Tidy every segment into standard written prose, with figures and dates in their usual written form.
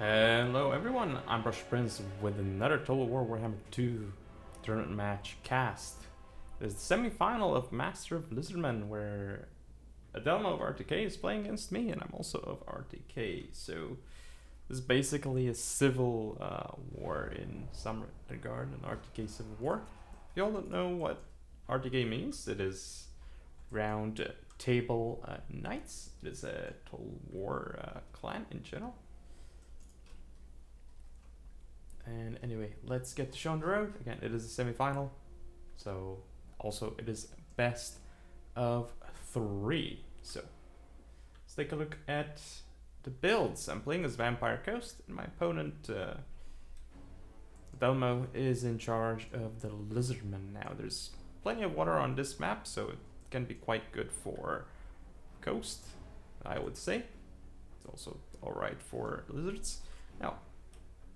Hello everyone, I'm PrussianPrince with another Total War Warhammer 2 tournament match cast. This is the semi-final of Master of Lizardmen, where Adelmo of RTK is playing against me, and I'm also of RTK. So this is basically a civil war in some regard, an RTK civil war. If you all don't know what RTK means, it is round table knights. It is a Total War clan in general. And anyway, let's get the show on the road. Again, it is a semi-final, so also it is best of 3. So let's take a look at the builds. I'm playing as Vampire Coast, and my opponent, Adelmo, is in charge of the Lizardmen. Now, there's plenty of water on this map, so it can be quite good for Coast, I would say. It's also alright for Lizards. Now,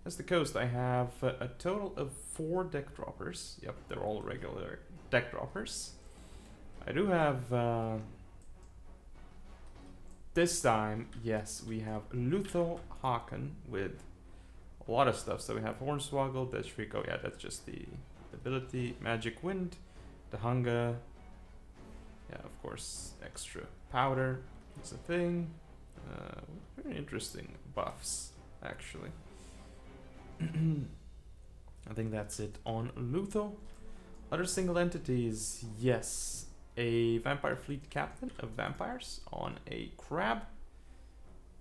as the Coast, I have a total of 4 deck droppers. Yep, they're all regular deck droppers. I do have, this time, yes, we have Lutho Haken with a lot of stuff. So we have Hornswoggle, Deathshriek, oh yeah, that's just the ability, Magic Wind, the Hunger, yeah, of course, extra powder, it's a thing. Very interesting buffs, actually. I think that's it on Lutho. Other single entities, yes. A Vampire Fleet Captain of Vampires on a Crab.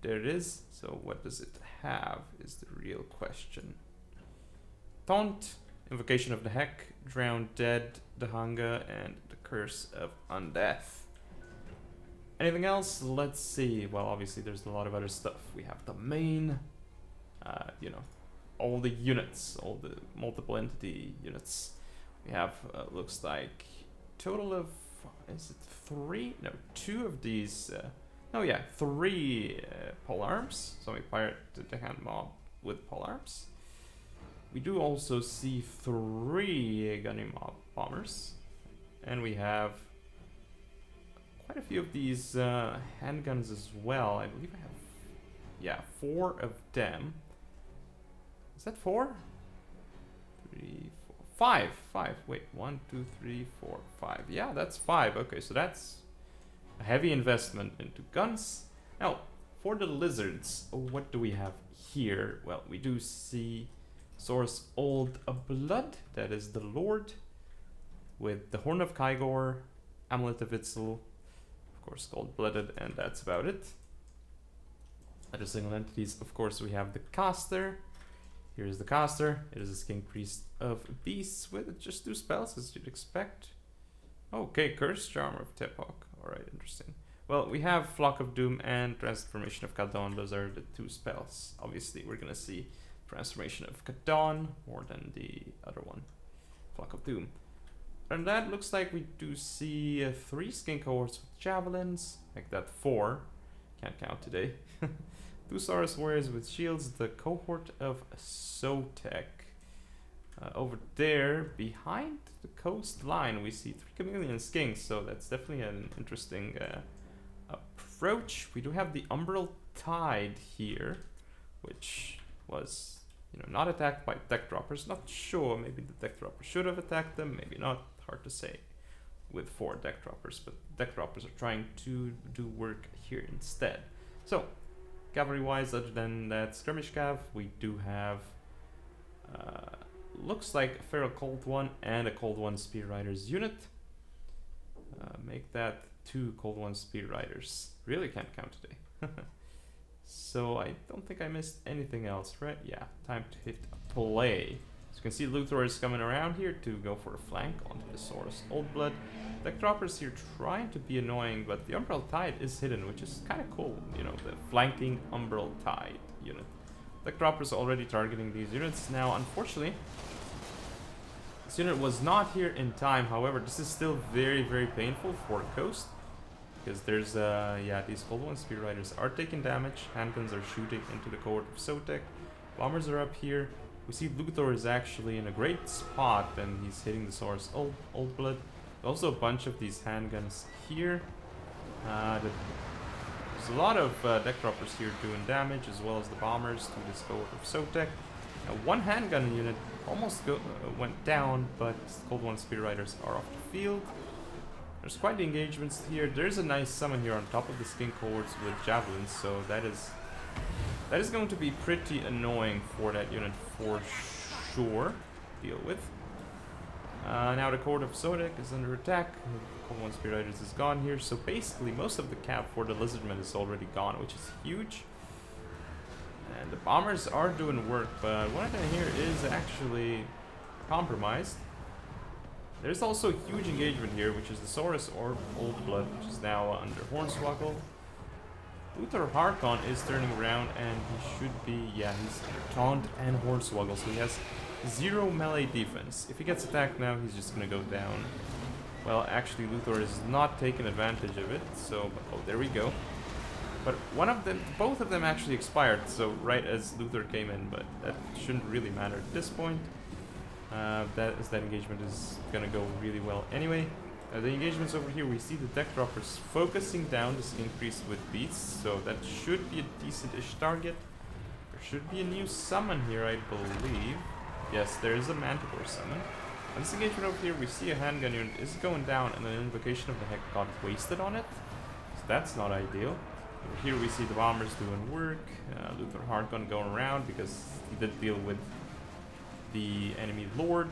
There it is. So what does it have is the real question. Taunt, Invocation of the Heck, Drowned Dead, the Hunger, and the Curse of Undeath. Anything else? Let's see. Well, obviously there's a lot of other stuff. We have the main, you know, all the units, all the multiple entity units. We have, looks like, total of, is it 3? No, 2 of these, no, yeah, 3 polearms. So we pirate the hand mob with polearms. We do also see 3 gunny mob bombers. And we have quite a few of these handguns as well. I believe I have, yeah, 4 of them. Is that 4? 3, 4, 5. 5. Wait, 1, 2, 3, 4, 5. Yeah, that's 5. Okay, so that's a heavy investment into guns. Now, for the lizards, what do we have here? Well, we do see Source Old Blood, that is the Lord, with the Horn of Kygor, Amulet of Itzel, of course, Cold-Blooded, and that's about it. Other single entities, of course, we have the Caster. Here's the Caster. It is a King Priest of Beasts with just 2 spells, as you'd expect. Okay, Curse Charm of Tephawk. Alright, interesting. Well, we have Flock of Doom and Transformation of Kadon. Those are the 2 spells. Obviously, we're gonna see Transformation of Kadon more than the other one, Flock of Doom. And that looks like we do see 3 skin cohorts with javelins. Like that 4. Can't count today. 2 Saurus Warriors with shields, the cohort of Sotek. Over there, behind the coastline, we see 3 Chameleon Skinks, so that's definitely an interesting approach. We do have the Umbral Tide here, which was, you know, not attacked by deck droppers. Not sure, maybe the deck droppers should have attacked them, maybe not. Hard to say with 4 deck droppers, but deck droppers are trying to do work here instead. So, cavalry-wise, other than that skirmish cav, we do have, looks like a Feral Cold One and a Cold One Spear Riders unit. Make that 2 Cold One Spear Riders. Really can't count today. So I don't think I missed anything else, right? Yeah, time to hit play. As you can see, Luthor is coming around here to go for a flank onto the Source Old Blood. Deck droppers here trying to be annoying, but the Umbral Tide is hidden, which is kind of cool. You know, the flanking Umbral Tide unit. Deck droppers are already targeting these units. Now, unfortunately, this unit was not here in time. However, this is still very, very painful for Coast. Because there's, yeah, these Cold One Spear Riders are taking damage. Handguns are shooting into the cohort of Sotek. Bombers are up here. We see Luthor is actually in a great spot, and he's hitting the Source Old Blood. Also a bunch of these handguns here. The There's a lot of deck droppers here doing damage, as well as the bombers to this Cold of Sotek. One handgun unit almost went down, but Cold One Spear Riders are off the field. There's quite the engagements here. There's a nice summon here on top of the skink hordes with javelins, so that is going to be pretty annoying for that unit for sure to deal with. Now the Court of Sotek is under attack. Cold One Spear Riders is gone here, so basically most of the cap for the Lizardmen is already gone, which is huge. And the bombers are doing work, but one of them here is actually compromised. There's also a huge engagement here, which is the Saurus or Old Blood, which is now under Hornswoggle. Luther Harkon is turning around, and he should be, yeah, he's Taunt and Hornswoggle, so he has 0 melee defense. If he gets attacked now, he's just gonna go down. Well, actually, Luthor is not taking advantage of it, so, oh, there we go. But both of them actually expired, so right as Luthor came in, but that shouldn't really matter at this point. That engagement is gonna go really well anyway. The engagements over here, we see the deck droppers focusing down this increase with beasts, so that should be a decent-ish target. There should be a new summon here, I believe. Yes, there is a Manticore summon. On this engagement over here, we see a handgun unit is going down, and an Invocation of the Heck got wasted on it, so that's not ideal. Over here we see the bombers doing work, Luther Hardgun going around because he did deal with the enemy lord.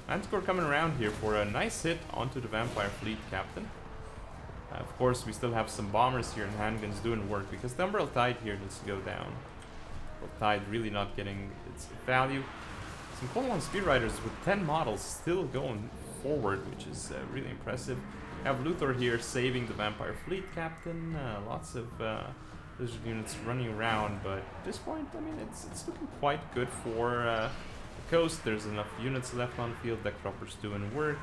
Manticore coming around here for a nice hit onto the Vampire Fleet Captain. Of course, we still have some bombers here and handguns doing work because the Umbral Tide here needs to go down. Umbral Tide really not getting its value. Some Cold One Spear Riders with 10 models still going forward, which is really impressive. We have Luthor here saving the Vampire Fleet Captain. Lots of lizard units running around, but at this point, I mean, it's looking quite good for the coast. There's enough units left on the field. Deck droppers doing work.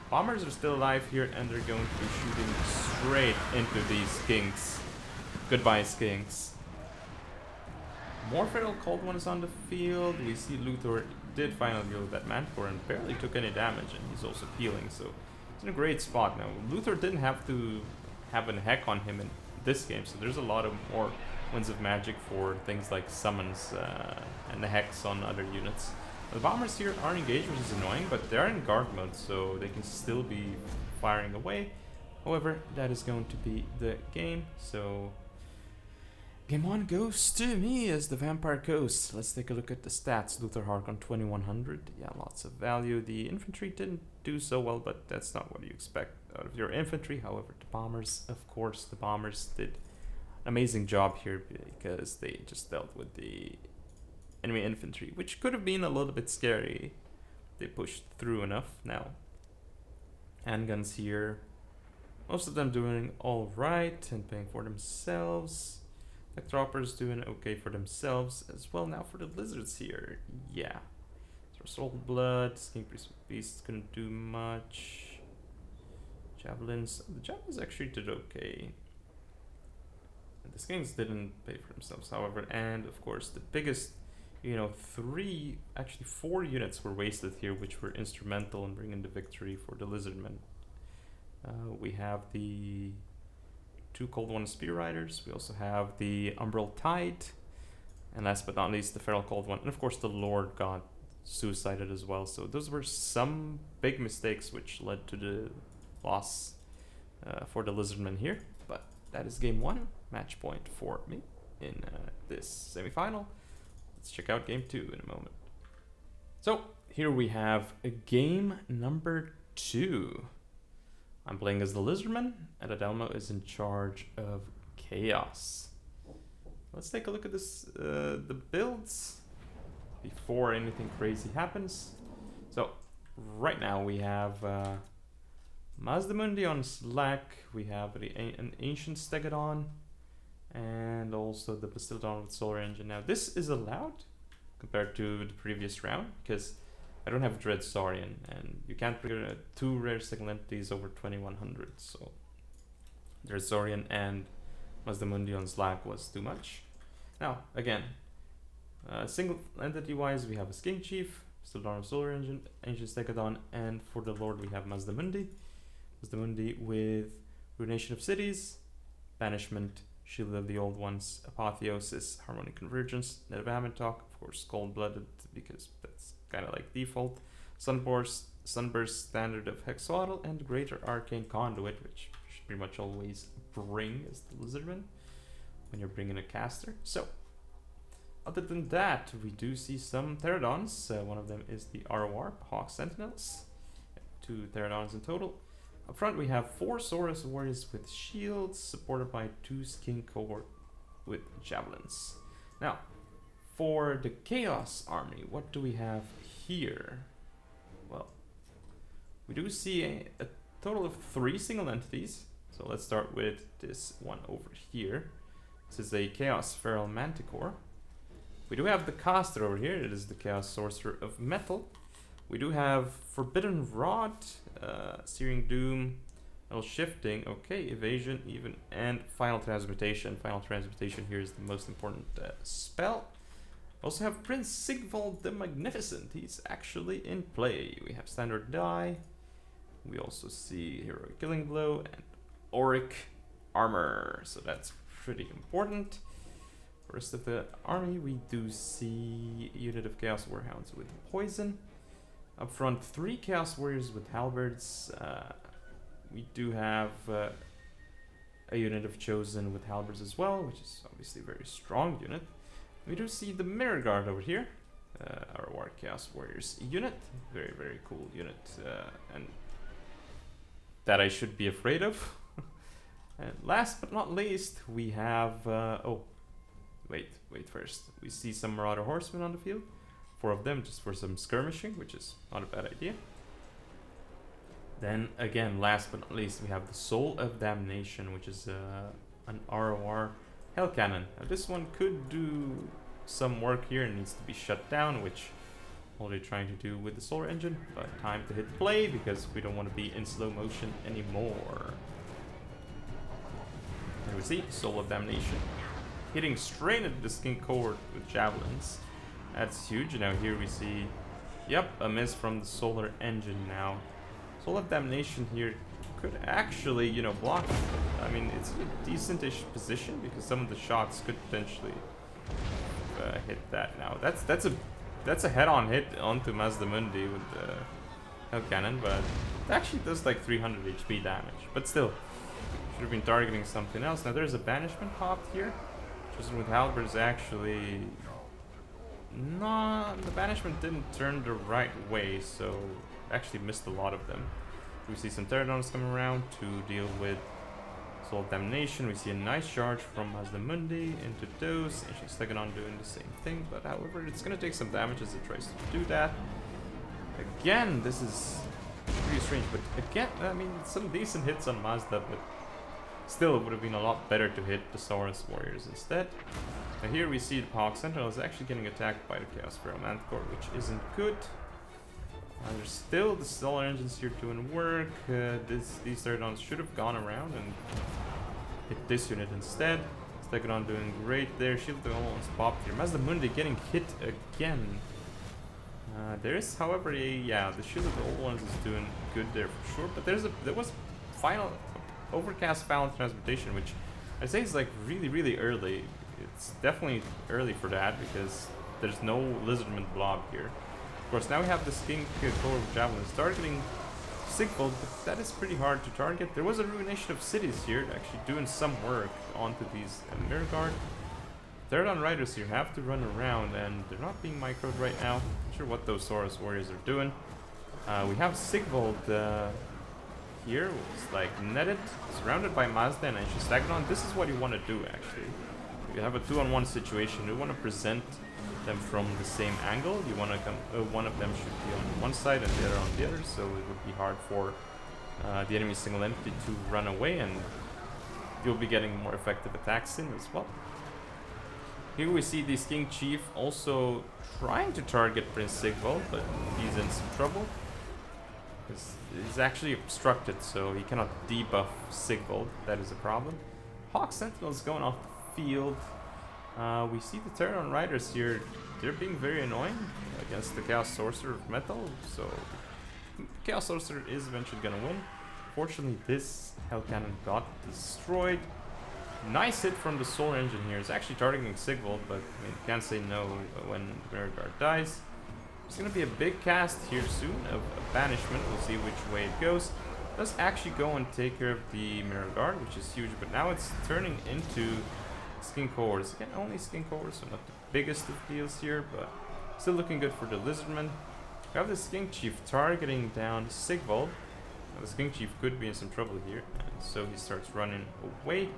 Bombers are still alive here, and they're going to be shooting straight into these skinks. Goodbye, skinks. More Feral Cold One is on the field. We see Luthor did finally deal with that Manticore and barely took any damage, and he's also healing, so he's in a great spot now. Luthor didn't have to have a heck on him in this game, so there's a lot of more Winds of Magic for things like summons and the hex on other units. The bombers here are engaged, which is annoying, but they're in guard mode, so they can still be firing away. However, that is going to be the game, so game 1 goes to me as the Vampire Coast. Let's take a look at the stats. Luthor Harkon 2100, yeah, lots of value. The infantry didn't do so well, but that's not what you expect out of your infantry. However, the bombers, of course, the bombers did an amazing job here because they just dealt with the enemy infantry, which could have been a little bit scary. They pushed through enough. Now, handguns here, most of them doing all right and paying for themselves. Deck droppers doing okay for themselves as well. Now for the lizards here, yeah. So Old Blood, Skink Beasts couldn't do much. Javelins, the javelins actually did okay. The skinks didn't pay for themselves, however, and of course the biggest, you know, 4 units were wasted here, which were instrumental in bringing the victory for the Lizardmen. We have the 2 Cold One Spear Riders, we also have the Umbral Tide, and last but not least the Feral Cold One, and of course the Lord got suicided as well. So those were some big mistakes which led to the loss for the Lizardmen here, but that is game 1, match point for me in this semi-final. Let's check out game 2 in a moment. So here we have a game number 2. I'm playing as the Lizardmen, and Adelmo is in charge of Chaos. Let's take a look at this, the builds before anything crazy happens. So right now we have Mazdamundi on Slack, we have an Ancient Stegodon, and also the Bastildon with Solar Engine. Now this is allowed compared to the previous round because I don't have Dread Saurian, and you can't trigger 2 rare single entities over 2100, so Dread Saurian and Mazdamundi on Slack was too much. Now, again, single entity wise, we have a Skink Chief, Bastildon of Solar Engine, Ancient Stegodon, and for the Lord we have Mazdamundi. Mazdamundi with Ruination of Cities, Banishment, Shield of the Old Ones, Apotheosis, Harmonic Convergence, Net of Avantalk, of course Cold-Blooded, because that's kind of like default, Sunburst, Standard of Hexawaddle, and Greater Arcane Conduit, which you should pretty much always bring as the Lizardman when you're bringing a caster. So, other than that, we do see some Pterodons. One of them is the ROR, Hawk Sentinels. 2 Pterodons in total. Up front we have 4 Saurus Warriors with shields, supported by 2 Skin Cohort with javelins. Now, for the Chaos Army, what do we have here? Well, we do see a total of 3 single entities. So let's start with this one over here. This is a Chaos Feral Manticore. We do have the caster over here. It is the Chaos Sorcerer of Metal. We do have Forbidden Rod, Searing Doom, Metal Shifting, okay, Evasion, even, and Final Transmutation. Final Transmutation here is the most important spell. We also have Prince Sigvald the Magnificent. He's actually in play. We have Standard Die. We also see Heroic Killing Blow and Auric Armor. So that's pretty important. For the rest of the army, we do see a unit of Chaos Warhounds with Poison. Up front, 3 Chaos Warriors with Halberds. We do have a unit of Chosen with Halberds as well, which is obviously a very strong unit. We do see the Mirror Guard over here, our War Chaos Warriors unit. Very, very cool unit, and that I should be afraid of. And last but not least, we have... wait first. We see some Marauder Horsemen on the field. 4 of them just for some skirmishing, which is not a bad idea. Then again, last but not least, we have the Soul of Damnation, which is an ROR Hell Cannon. Now this one could do some work here and needs to be shut down, which I'm already trying to do with the Solar Engine, but time to hit play because we don't want to be in slow motion anymore. Here we see Soul of Damnation hitting straight at the Skin Cohort with Javelins. That's huge. Now here we see, yep, a miss from the Solar Engine now. Soul of Damnation here could actually, you know, block. I mean, it's a decent-ish position because some of the shots could potentially hit that now. That's a head-on hit onto Mazdamundi with the Hell Cannon, but it actually does like 300 HP damage. But still, should have been targeting something else. Now there's a Banishment popped here. Just with Halberds actually... No, the Banishment didn't turn the right way, so actually missed a lot of them. We see some Pterodons coming around to deal with Soul of Damnation. We see a nice charge from Mazdamundi into those. Ancient Stegodon doing the same thing, but however, it's going to take some damage as it tries to do that. Again, this is pretty strange, but again, I mean, some decent hits on Mazda, but still it would have been a lot better to hit the Saurus Warriors instead. Now here we see the Hawk Sentinel is actually getting attacked by the Chaos Feral Manticore, which isn't good. There's still the Solar Engines here doing work. These Pterodons should have gone around and hit this unit instead. Stegodon doing great there. Shield of the Old Ones popped here. Mazdamundi getting hit again. There is, however, the Shield of the Old Ones is doing good there for sure. But there was final Overcast Final Transmutation, which I say is like really early. It's definitely early for that because there's no Lizardman blob here. Of course, now we have the Skin Cohort Javelins targeting Sigvald, but that is pretty hard to target. There was a Ruination of Cities here, actually doing some work onto these Mirror Guard. Pterodon Riders here have to run around, and they're not being microed right now. Not sure what those Saurus Warriors are doing. We have Sigvald here, who's like netted, surrounded by Mazda and Ancient Stegodon. This is what you want to do, actually. If you have a 2-on-1 situation, you want to present them from the same angle. You want to come. One of them should be on one side and the other on the other, so it would be hard for the enemy single entity to run away, and you'll be getting more effective attacks in as well. Here we see the King Chief also trying to target Prince Sigvald, but he's in some trouble because he's actually obstructed, so he cannot debuff Sigvald. That is a problem. Hawk Sentinel is going off the field. We see the Pterodon Riders here. They're being very annoying against the Chaos Sorcerer of Metal, so Chaos Sorcerer is eventually going to win. Fortunately, this Hell Cannon got destroyed. Nice hit from the Solar Engine here. It's actually targeting Sigvald, but I mean, can't say no when Mirror Guard dies. It's gonna be a big cast here soon of Banishment. We'll see which way it goes. Does actually go and take care of the Mirror Guard, which is huge, but now it's turning into Skink Horrors. Again, only Skink Horrors, so not the biggest of deals here, but still looking good for the Lizardmen. We have the Skink Chief targeting down Sigvald. Now the Skink Chief could be in some trouble here, and so he starts running away.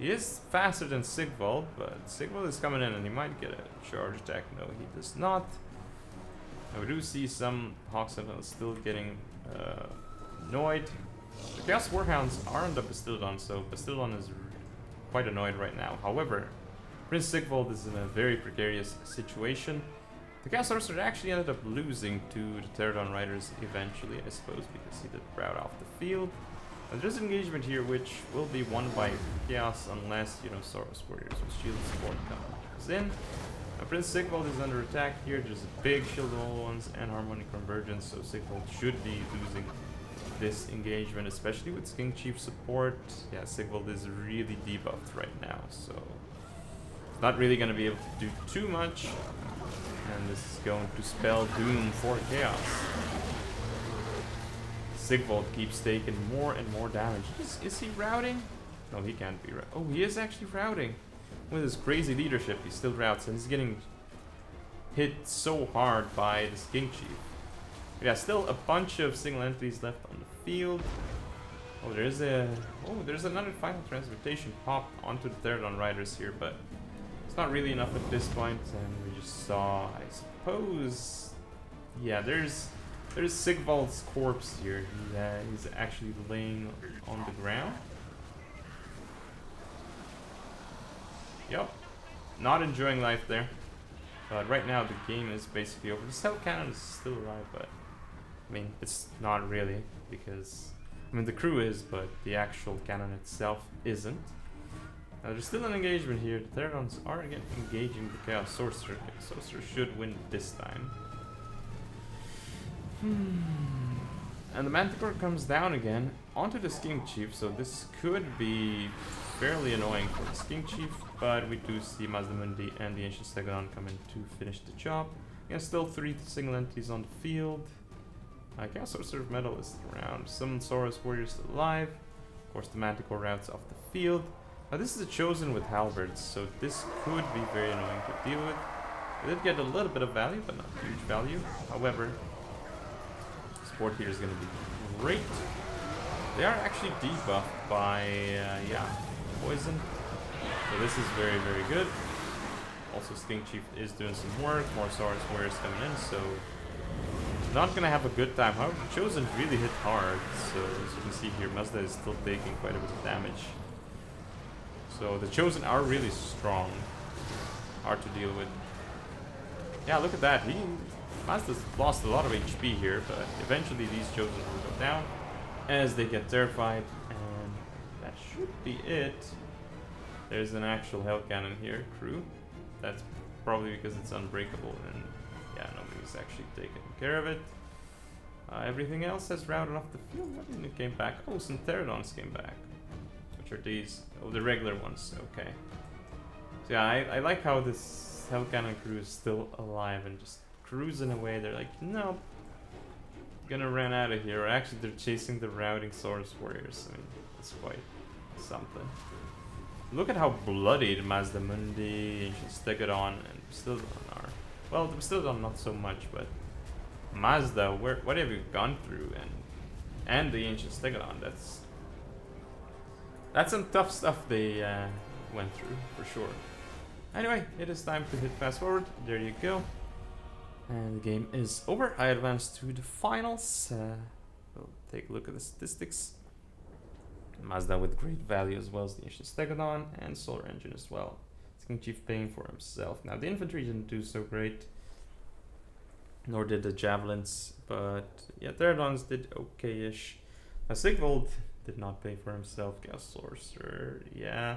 He is faster than Sigvald, but Sigvald is coming in and he might get a charge attack. No, he does not. Now we do see some Hawk Sentinels still getting annoyed. The Chaos Warhounds are on the Bastildon, so Bastildon is quite annoyed right now. However, Prince Sigvald is in a very precarious situation. The Chaos Sorcerer actually ended up losing to the Pterodon Riders eventually, I suppose, because he did rout off the field. And there's an engagement here which will be won by Chaos unless, you know, Saurus Warriors with shield support comes in. Now Prince Sigvald is under attack here. There's a big shield of all ones and harmonic convergence, so Sigvald should be losing this engagement, especially with Skink Chief support. Yeah, Sigvald is really debuffed right now, so it's not really going to be able to do too much. And this is going to spell doom for Chaos. Sigvald keeps taking more and more damage. Is he routing? No, he can't be routing. Oh, he is actually routing. With his crazy leadership, he still routes, and he's getting hit so hard by the Skink Chief. But yeah, still a bunch of single entities left on the field. Oh, there's another final transportation pop onto the Pterodon Riders here, but it's not really enough at this point, and we just saw, I suppose, yeah, there's Sigvald's corpse here. He's actually laying on the ground. Yep, not enjoying life there. But right now the game is basically over. The cell cannon is still alive, but I mean, it's not really, because I mean the crew is, but the actual cannon itself isn't. Now there's still an engagement here. The Pterodons are again engaging the Chaos Sorcerer. The Sorcerer should win this time. And the Manticore comes down again onto the Skink Chief, so this could be fairly annoying for the Skink Chief, but we do see Mazdamundi and the Ancient Stegodon come in to finish the job. Again, still 3 single entities on the field. Chaos Sorcerer of Metal is around. Some Saurus Warriors still alive. Of course, the Manticore routes off the field. Now this is a Chosen with Halberds, so this could be very annoying to deal with. We did get a little bit of value, but not huge value. However, support here is going to be great. They are actually debuffed by, yeah, poison. So this is very, very good. Also, Skink Chief is doing some work. More Saurus Warriors coming in, so not going to have a good time. However, Chosen really hit hard. So as you can see here, Mazda is still taking quite a bit of damage. So the Chosen are really strong. Hard to deal with. Yeah, look at that. Mazda's lost a lot of HP here, but eventually these Chosen will go down as they get terrified, and that should be it. There's an actual Hell Cannon here, crew. That's probably because it's unbreakable, and yeah, nobody's actually taking care of it. Everything else has routed off the field. What didn't it came back? Oh, some Pterodons came back. Which are these? Oh, the regular ones. Okay. So yeah, I like how this Hell Cannon crew is still alive and just cruising away. They're like, no, gonna run out of here. Or actually, they're chasing the routing Saurus Warriors. I mean, it's quite something. Look at how bloodied Mazdamundi, Ancient Stegodon, and Bastildon are. Well, the Bastildon not so much, but Mazda, what have you gone through? And the Ancient Stegodon, that's some tough stuff they went through, for sure. Anyway, it is time to hit fast forward. There you go. And the game is over. I advanced to the finals. We'll take a look at the statistics. Mazda with great value as well as the Ancient Stegodon and Solar Engine as well. Skink Chief paying for himself. Now the infantry didn't do so great, nor did the javelins, but yeah, Pterodons did okay-ish. Now Sigvald did not pay for himself. Chaos Sorcerer, yeah.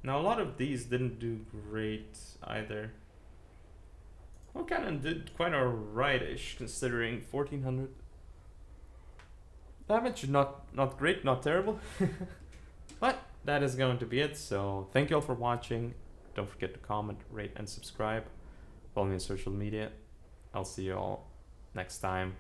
Now a lot of these didn't do great either. Well, Cannon did quite alright-ish, considering 1400 damage. Not great, not terrible. But that is going to be it. So thank you all for watching. Don't forget to comment, rate, and subscribe. Follow me on social media. I'll see you all next time.